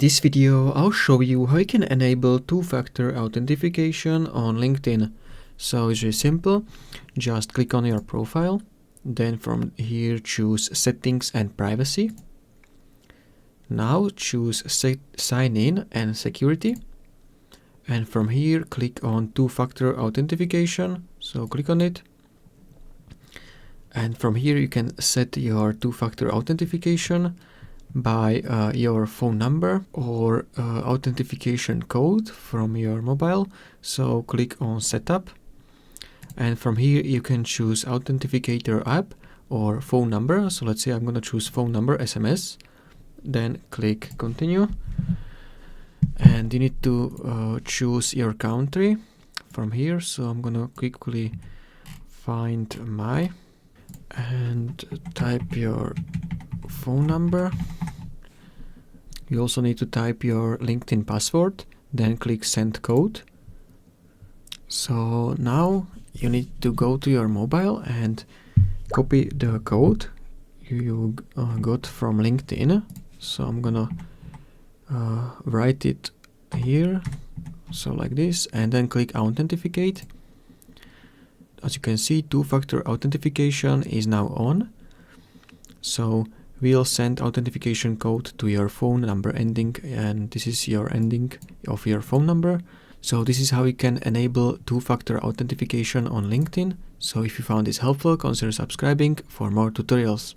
this video, I'll show you how you can enable two-factor authentication on LinkedIn. So it's really simple. Just click on your profile. Then from here, choose Settings and Privacy. Now choose Sign In and Security. And from here, click on two-factor authentication. So click on it. And from here, you can set your two-factor authentication by your phone number or authentication code from your mobile. So click on Setup. And from here, you can choose Authenticator app or phone number. So let's say I'm going to choose phone number, SMS. Then click Continue. And you need to choose your country from here. So I'm going to quickly find my and type your phone number. You also need to type your LinkedIn password, then click Send Code. So now you need to go to your mobile and copy the code you got from LinkedIn. So I'm gonna write it here, so like this, and then click Authenticate. As you can see, two-factor authentication is now on. So we'll send authentication code to your phone number ending, and this is your ending of your phone number. So this is how you can enable two-factor authentication on LinkedIn. So if you found this helpful, consider subscribing for more tutorials.